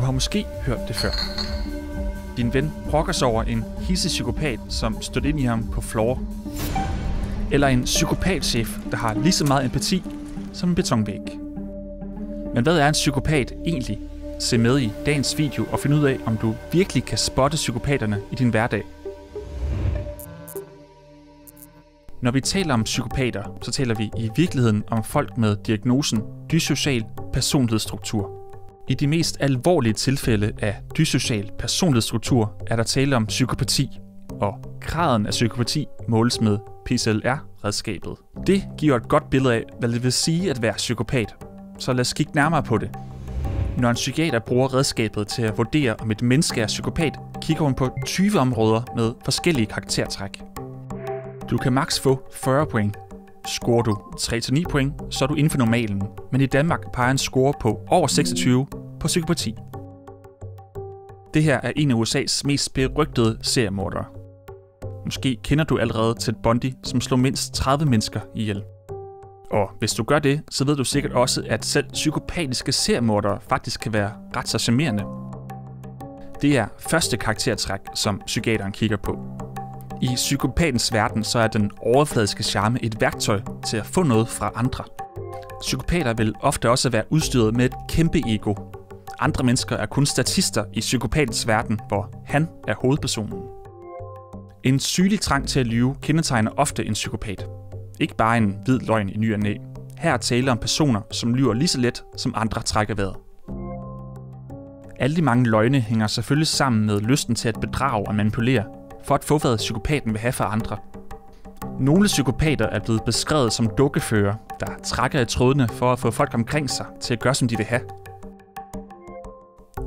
har måske hørt det før. Din ven brokker sig over en hidsig psykopat, som stødte ind i ham på floor. Eller en psykopatchef, der har lige så meget empati som en betonvæg. Men hvad er en psykopat egentlig? Se med i dagens video og find ud af, om du virkelig kan spotte psykopaterne i din hverdag. Når vi taler om psykopater, så taler vi i virkeligheden om folk med diagnosen dysocial personlighedsstruktur. I de mest alvorlige tilfælde af dysocial personlighedsstruktur er der tale om psykopati, og graden af psykopati måles med PCLR-redskabet. Det giver et godt billede af, hvad det vil sige at være psykopat, så lad os kigge nærmere på det. Når en psykiater bruger redskabet til at vurdere, om et menneske er psykopat, kigger hun på 20 områder med forskellige karaktertræk. Du kan maks få 40 point. Scorer du 3-9 point, så er du inden for normalen, men i Danmark peger en score på over 26 på psykopati. Det her er en af USA's mest berygtede seriemordere. Måske kender du allerede Ted Bundy, som slog mindst 30 mennesker ihjel. Og hvis du gør det, så ved du sikkert også, at selv psykopatiske seriemordere faktisk kan være ret så charmerende. Det er første karaktertræk, som psykiateren kigger på. I psykopatens verden så er den overfladiske charme et værktøj til at få noget fra andre. Psykopater vil ofte også være udstyret med et kæmpe ego. Andre mennesker er kun statister i psykopatens verden, hvor han er hovedpersonen. En sygelig trang til at lyve kendetegner ofte en psykopat. Ikke bare en hvid løgn i ny og næ. Her er tale om personer, som lyver lige så let, som andre trækker vejret. Alle de mange løgne hænger selvfølgelig sammen med lysten til at bedrage og manipulere, for at få hvad psykopaten vil have for andre. Nogle psykopater er blevet beskrevet som dukkefører, der trækker i trådene for at få folk omkring sig til at gøre, som de vil have.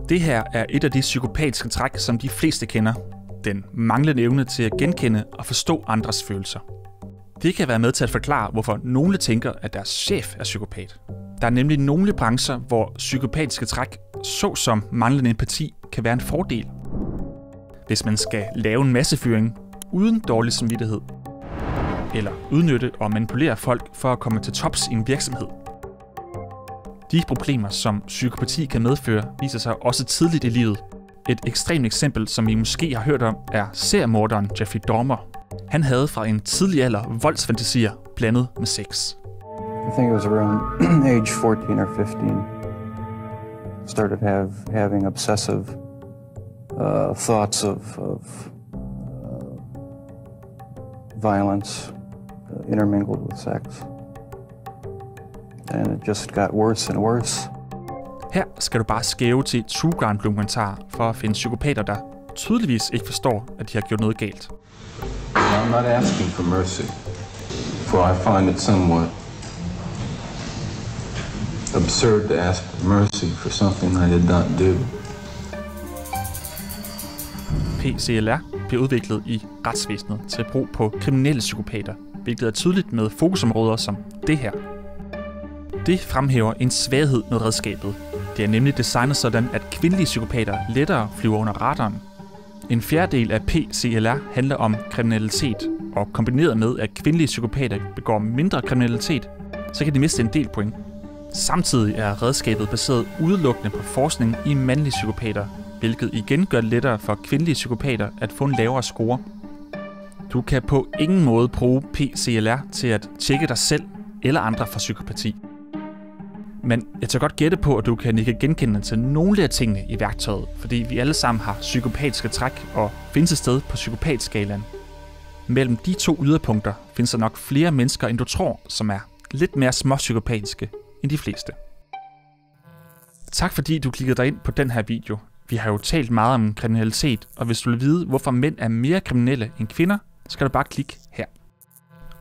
Det her er et af de psykopatiske træk, som de fleste kender. Den manglende evne til at genkende og forstå andres følelser. Det kan være med til at forklare, hvorfor nogle tænker, at deres chef er psykopat. Der er nemlig nogle brancher, hvor psykopatiske træk, såsom manglende empati, kan være en fordel. Hvis man skal lave en massefyring uden dårlig samvittighed, eller udnytte og manipulere folk for at komme til tops i en virksomhed. De problemer, som psykopati kan medføre, viser sig også tidligt i livet. Et ekstremt eksempel, som I måske har hørt om, er seriemorderen Jeffrey Dahmer. Han havde fra en tidlig alder voldsfantasier blandet med sex. I think it was around age 14 or 15. Started having obsessive thoughts of violence intermingled with sex. And it just got worse and worse. Her skal du bare skæve til True Crime dokumentar for at finde psykopater, der tydeligvis ikke forstår, at de har gjort noget galt. I'm not asking for mercy, for I find it somewhat absurd to ask for mercy for something I did not do. PCLR bliver udviklet i retsvæsenet til brug på kriminelle psykopater, hvilket er tydeligt med fokusområder som det her. Det fremhæver en svaghed med redskabet. Det er nemlig designet sådan, at kvindelige psykopater lettere flyver under radaren. En fjerdedel af PCLR handler om kriminalitet, og kombineret med, at kvindelige psykopater begår mindre kriminalitet, så kan de miste en del point. Samtidig er redskabet baseret udelukkende på forskning i mandlige psykopater, hvilket igen gør det lettere for kvindelige psykopater at få en lavere score. Du kan på ingen måde bruge PCLR til at tjekke dig selv eller andre for psykopati. Men jeg tør godt gætte på, at du kan ikke genkende til nogle af tingene i værktøjet, fordi vi alle sammen har psykopatiske træk og findes et sted på psykopatskalaen. Mellem de to yderpunkter findes der nok flere mennesker, end du tror, som er lidt mere småpsykopatiske end de fleste. Tak fordi du klikkede dig ind på den her video. Vi har jo talt meget om kriminalitet, og hvis du vil vide, hvorfor mænd er mere kriminelle end kvinder, skal du bare klikke her.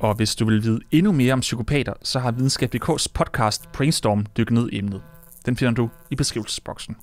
Og hvis du vil vide endnu mere om psykopater, så har Videnskab.dk's podcast Brainstorm dykket ned i emnet. Den finder du i beskrivelsesboksen.